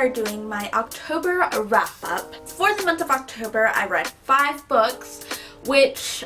are doing my October wrap-up. For the month of October, I read 5 books, which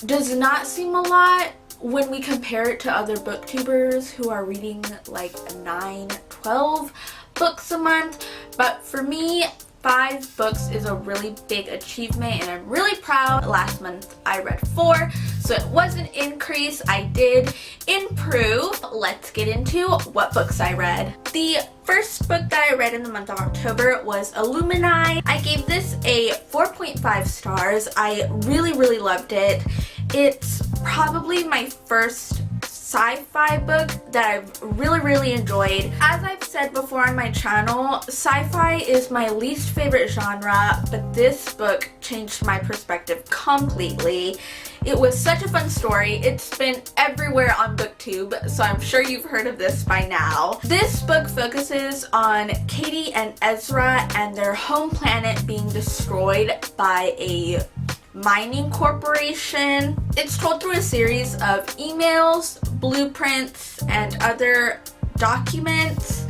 does not seem a lot when we compare it to other booktubers who are reading like 9, 12 books a month. But for me, 5 books is a really big achievement and I'm really proud. Last month I read 4, so it was an increase. I did improve. Let's get into what books I read. The first book that I read in the month of October was Illuminae. I gave this a 4.5 stars. I really loved it. It's probably my first sci-fi book that I've really enjoyed. As I've said before on my channel, sci-fi is my least favorite genre, but this book changed my perspective completely. It was such a fun story. It's been everywhere on BookTube, so I'm sure you've heard of this by now. This book focuses on Katie and Ezra and their home planet being destroyed by a mining corporation. It's told through a series of emails, blueprints, and other documents.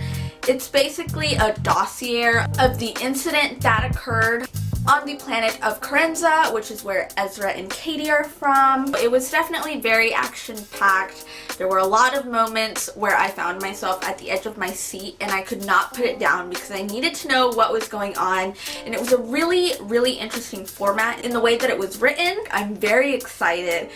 It's basically a dossier of the incident that occurred on the planet of Karenza, which is where Ezra and Katie are from. It was definitely very action-packed. There were a lot of moments where I found myself at the edge of my seat and I could not put it down because I needed to know what was going on, and it was a really interesting format in the way that it was written. I'm very excited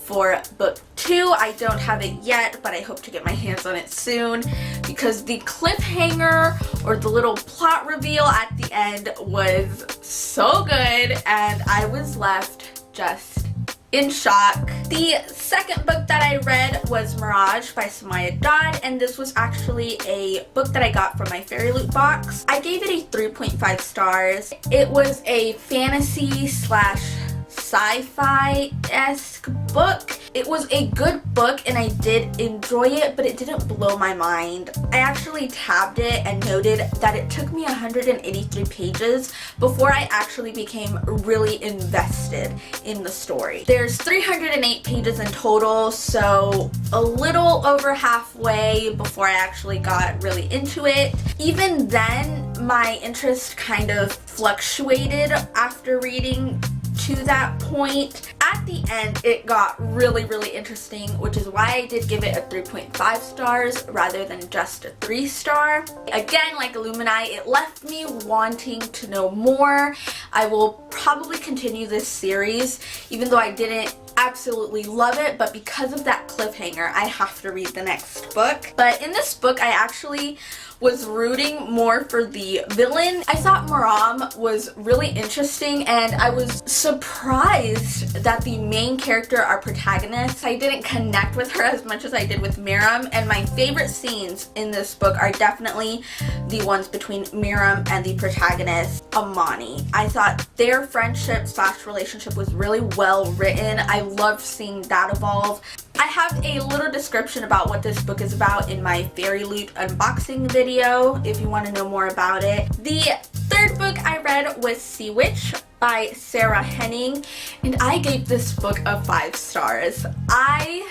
for book 2. I don't have it yet, but I hope to get my hands on it soon because the cliffhanger or the little plot reveal at the end was so good and I was left just in shock. The second book that I read was Mirage by Somaiya Daud, and this was actually a book that I got from my Fairy Loot box. I gave it a 3.5 stars. It was a fantasy slash sci-fi-esque book. It was a good book and I did enjoy it, but it didn't blow my mind. I actually tabbed it and noted that it took me 183 pages before I actually became really invested in the story. There's 308 pages in total, so a little over halfway before I actually got really into it. Even then, my interest kind of fluctuated after reading to that point. At the end, it got really interesting, which is why I did give it a 3.5 stars rather than just a 3-star. Again, like Illuminae, it left me wanting to know more. I will probably continue this series, even though I didn't absolutely love it, but because of that cliffhanger, I have to read the next book. But in this book, I actually was rooting more for the villain. I thought Mirage was really interesting and I was surprised that the main character, our protagonist, I didn't connect with her as much as I did with Mirage, and my favorite scenes in this book are definitely the ones between Mirage and the protagonist, Amie. I thought their friendship slash relationship was really well written. I loved seeing that evolve. I have a little description about what this book is about in my Fairy Loot unboxing video if you want to know more about it. The third book I read was Sea Witch by Henning, and I gave this book a 5 stars. I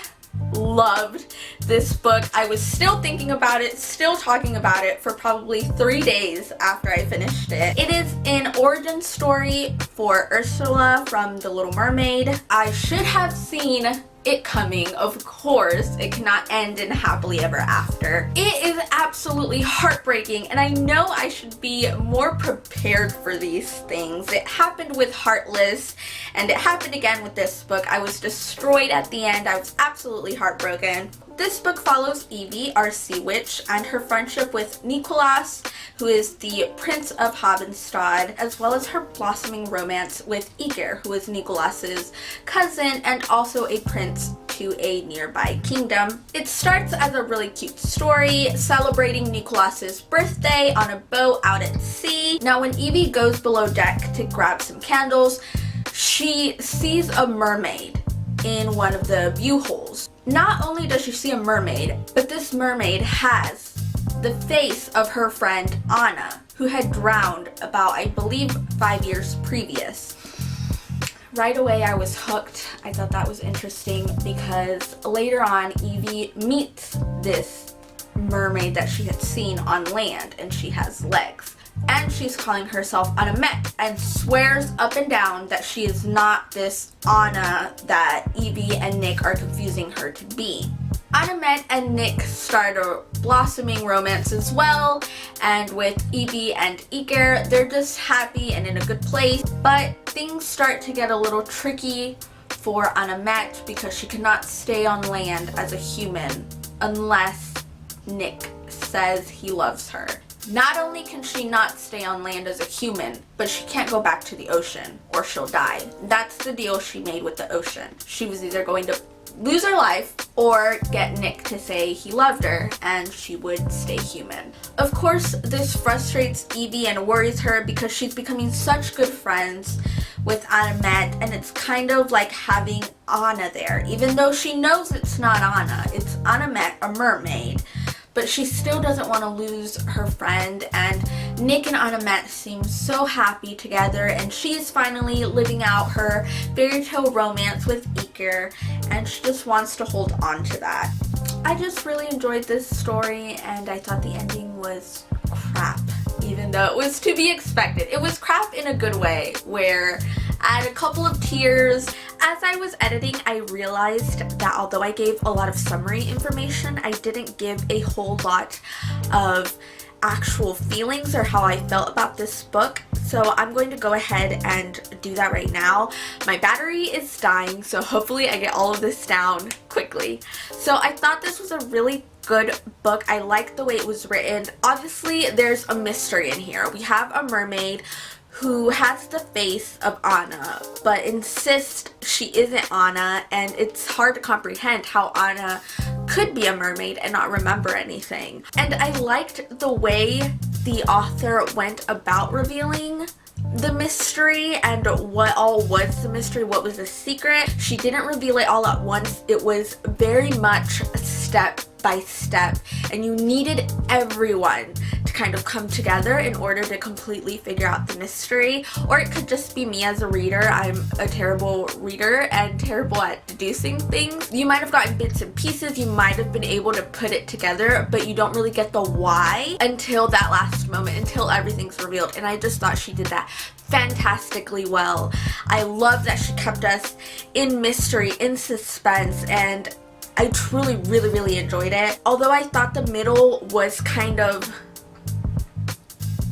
loved this book. I was still thinking about it, still talking about it for probably 3 days after I finished it. It is an origin story for Ursula from The Little Mermaid. I should have seen it coming, of course. It cannot end in happily ever after. It is absolutely heartbreaking, and I know I should be more prepared for these things. It happened with Heartless, and it happened again with this book. I was destroyed at the end. I was absolutely heartbroken. This book follows Evie, our sea witch, and her friendship with Nicholas, who is the Prince of Habenstadt, as well as her blossoming romance with Iger, who is Nicholas's cousin and also a prince to a nearby kingdom. It starts as a really cute story celebrating Nicholas's birthday on a boat out at sea. Now, when Evie goes below deck to grab some candles, she sees a mermaid in one of the view holes. Not only does she see a mermaid, but this mermaid has the face of her friend Anna, who had drowned about, I believe, 5 years previous. Right away I was hooked. I thought that was interesting because later on Evie meets this mermaid that she had seen on land, and she has legs. and she's calling herself Anamette and swears up and down that she is not this Anna that Evie and Nick are confusing her to be. Anamette and Nick start a blossoming romance as well, and with Evie and Iker, they're just happy and in a good place, but things start to get a little tricky for Anamette because she cannot stay on land as a human unless Nick says he loves her. Not only can she not stay on land as a human, but she can't go back to the ocean or she'll die. That's the deal she made with the ocean. She was either going to lose her life or get Nick to say he loved her and she would stay human. Of course, this frustrates Evie and worries her because she's becoming such good friends with Anamette, and it's kind of like having Anna there, even though she knows it's not Anna, it's Anamette, a mermaid. But she still doesn't want to lose her friend, and Nick and Anamette seem so happy together, and she's finally living out her fairy tale romance with Iker, and she just wants to hold on to that. I just really enjoyed this story, and I thought the ending was crap, even though it was to be expected. It was crap in a good way, where I had a couple of tears. As I was editing, I realized that although I gave a lot of summary information, I didn't give a whole lot of actual feelings or how I felt about this book. So I'm going to go ahead and do that right now. My battery is dying, so hopefully I get all of this down quickly. So I thought this was a really good book. I liked the way it was written. Obviously, there's a mystery in here. We have a mermaid who has the face of Anna, but insists she isn't Anna, and it's hard to comprehend how Anna could be a mermaid and not remember anything. And I liked the way the author went about revealing the mystery and what all was the mystery, what was the secret. She didn't reveal it all at once. It was very much step by step, and you needed everyone to kind of come together in order to completely figure out the mystery. Or it could just be me as a reader. I'm a terrible reader and terrible at deducing things. You might have gotten bits and pieces, you might have been able to put it together, but you don't really get the why until that last moment, until everything's revealed. And I just thought she did that fantastically well. I love that she kept us in mystery, in suspense, and I truly, really enjoyed it. Although I thought the middle was kind of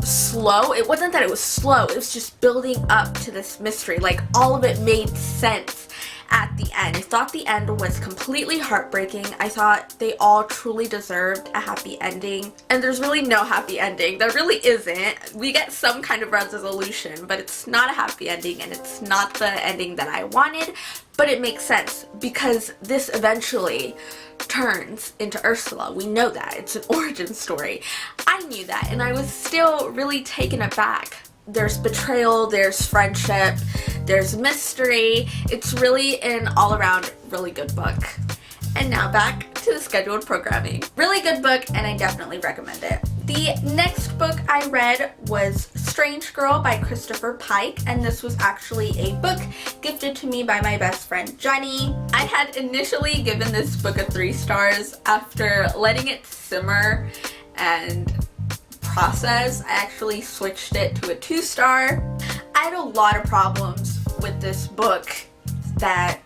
slow. It wasn't that it was slow, it was just building up to this mystery. Like, all of it made sense at the end. I thought the end was completely heartbreaking. I thought they all truly deserved a happy ending. And there's really no happy ending. There really isn't. We get some kind of resolution, but it's not a happy ending, and it's not the ending that I wanted. But it makes sense because this eventually turns into Ursula. We know that. It's an origin story. I knew that, and I was still really taken aback. There's betrayal, there's friendship, there's mystery. It's really an all-around really good book. And now back to the scheduled programming. Really good book, and I definitely recommend it. The next book I read was Strange Girl by Kristoff Pike, and this was actually a book gifted to me by my best friend Jenny. I had initially given this book a 3 stars. After letting it simmer and process, I actually switched it to a 2-star. I had a lot of problems with this book that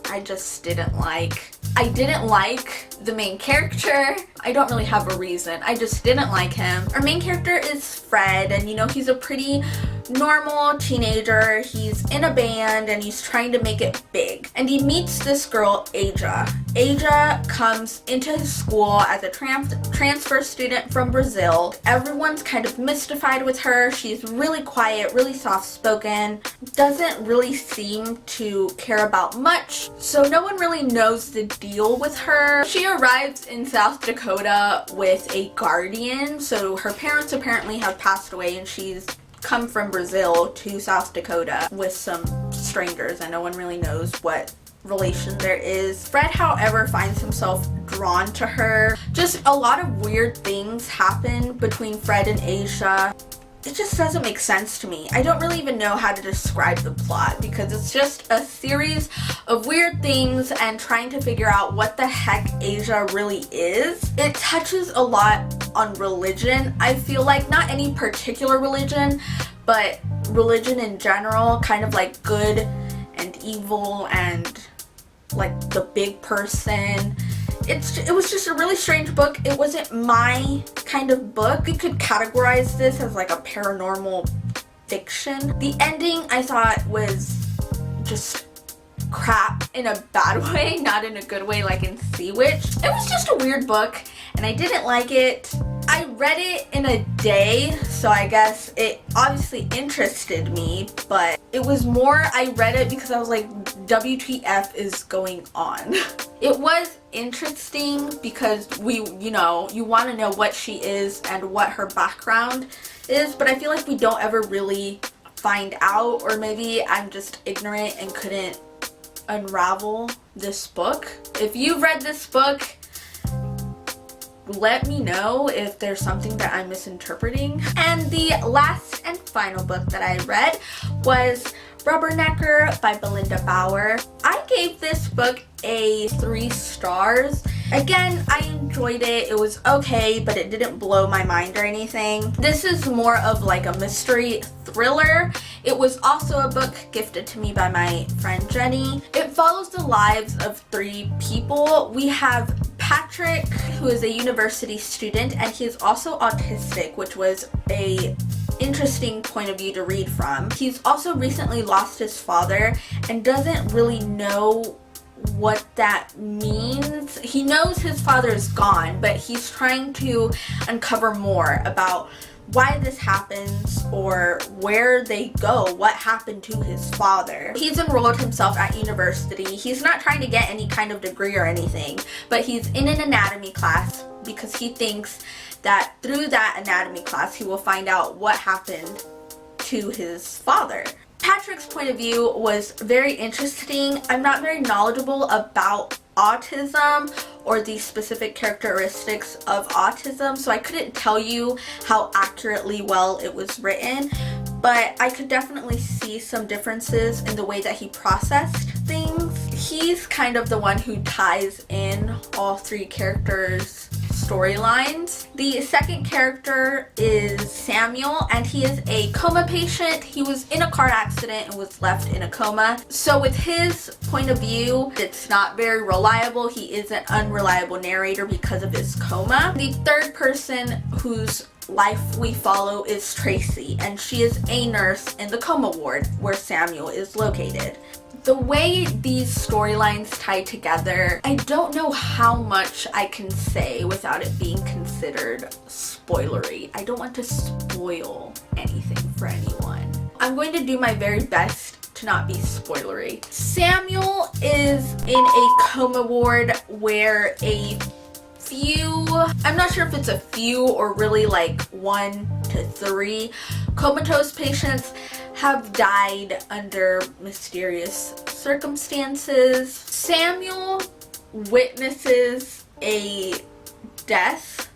I just didn't like. I didn't like the main character. I don't really have a reason. I just didn't like him. Our main character is Fred, and you know, he's a pretty normal teenager. He's in a band and he's trying to make it big. And he meets this girl, Aja. Aja comes into his school as a transfer student from Brazil. Everyone's kind of mystified with her. She's really quiet, really soft-spoken, doesn't really seem to care about much, so no one really knows the deal with her. She arrives in South Dakota with a guardian, so her parents apparently have passed away, and she's come from Brazil to South Dakota with some strangers, and no one really knows what relation there is. Fred, however, finds himself drawn to her. Just a lot of weird things happen between Fred and Aja. it just doesn't make sense to me. I don't really even know how to describe the plot because it's just a series of weird things and trying to figure out what the heck Asia really is. It touches a lot on religion. I feel like not any particular religion, but religion in general, kind of like good and evil and like the big person. It was just a really strange book. It wasn't my kind of book. You could categorize this as like a paranormal fiction. The ending I thought was just crap in a bad way, not in a good way like in Sea Witch. It was just a weird book and I didn't like it. I read it in a day, so I guess it obviously interested me, but it was more I read it because I was like, WTF is going on? It was interesting because you want to know what she is and what her background is, but I feel like we don't ever really find out, or maybe I'm just ignorant and couldn't unravel this book. If you've read this book, let me know if there's something that I'm misinterpreting. And the last and final book that I read was Rubbernecker by Belinda Bauer. I gave this book a 3 stars. Again, I enjoyed it. It was okay, but it didn't blow my mind or anything. This is more of like a mystery thriller. It was also a book gifted to me by my friend Jenny. It follows the lives of 3 people. We have Patrick, who is a university student, and he is also autistic, which was a interesting point of view to read from. He's also recently lost his father and doesn't really know what that means. He knows his father is gone, but he's trying to uncover more about why this happens or where they go, what happened to his father. He's enrolled himself at university. He's not trying to get any kind of degree or anything, but he's in an anatomy class because he thinks that through that anatomy class he will find out what happened to his father. Patrick's point of view was very interesting. I'm not very knowledgeable about autism or the specific characteristics of autism, so I couldn't tell you how accurately well it was written, but I could definitely see some differences in the way that he processed things. He's kind of the one who ties in all 3 characters' storylines. The second character is Samuel, and he is a coma patient. He was in a car accident and was left in a coma. So with his point of view, it's not very reliable. He is an unreliable narrator because of his coma. The third person whose life we follow is Tracy, and she is a nurse in the coma ward where Samuel is located. The way these storylines tie together, I don't know how much I can say without it being considered spoilery. I don't want to spoil anything for anyone. I'm going to do my very best to not be spoilery. Samuel is in a coma ward where I'm not sure if it's a few or really like 1 to 3 comatose patients have died under mysterious circumstances. Samuel witnesses a death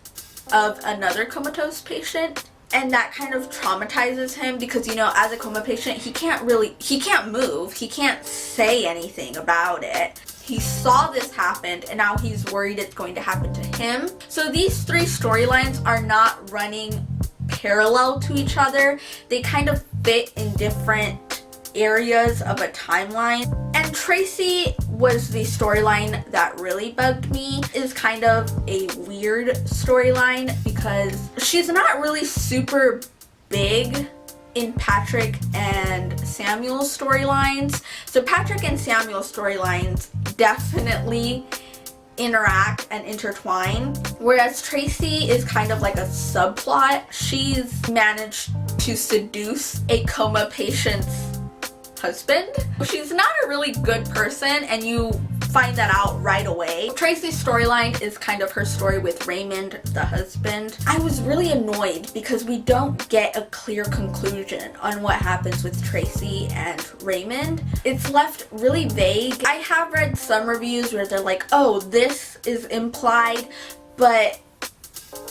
of another comatose patient, and that kind of traumatizes him because, as a coma patient, he can't move, he can't say anything about it. He saw this happen and now he's worried it's going to happen to him. So these 3 storylines are not running parallel to each other. They kind of fit in different areas of a timeline. And Tracy was the storyline that really bugged me. Is kind of a weird storyline because she's not really super big in Patrick and Samuel's storylines. So Patrick and Samuel's storylines definitely interact and intertwine, whereas Tracy is kind of like a subplot. She's managed to seduce a coma patient's husband. She's not a really good person, and you find that out right away. Tracy's storyline is kind of her story with Raymond, the husband. I was really annoyed because we don't get a clear conclusion on what happens with Tracy and Raymond. It's left really vague. I have read some reviews where they're like, oh, this is implied, but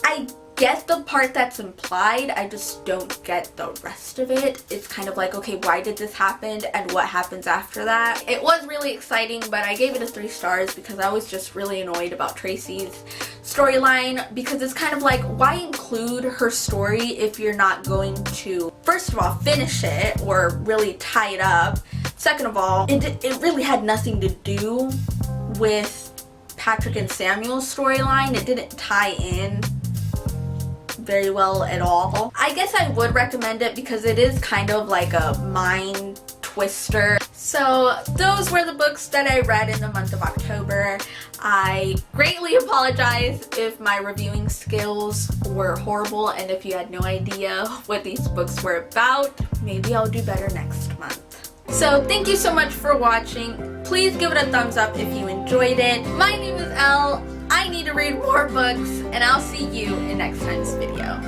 I get the part that's implied, I just don't get the rest of it. It's kind of like, okay, why did this happen and what happens after that? It was really exciting, but I gave it a 3 stars because I was just really annoyed about Tracy's storyline, because it's kind of like, why include her story if you're not going to, first of all, finish it or really tie it up. Second of all, it really had nothing to do with Patrick and Samuel's storyline. It didn't tie in very well at all. I guess I would recommend it because it is kind of like a mind twister. So those were the books that I read in the month of October. I greatly apologize if my reviewing skills were horrible and if you had no idea what these books were about. Maybe I'll do better next month. So thank you so much for watching. Please give it a thumbs up if you enjoyed it. My name is Elle. I need to read more books, and I'll see you in next time's video.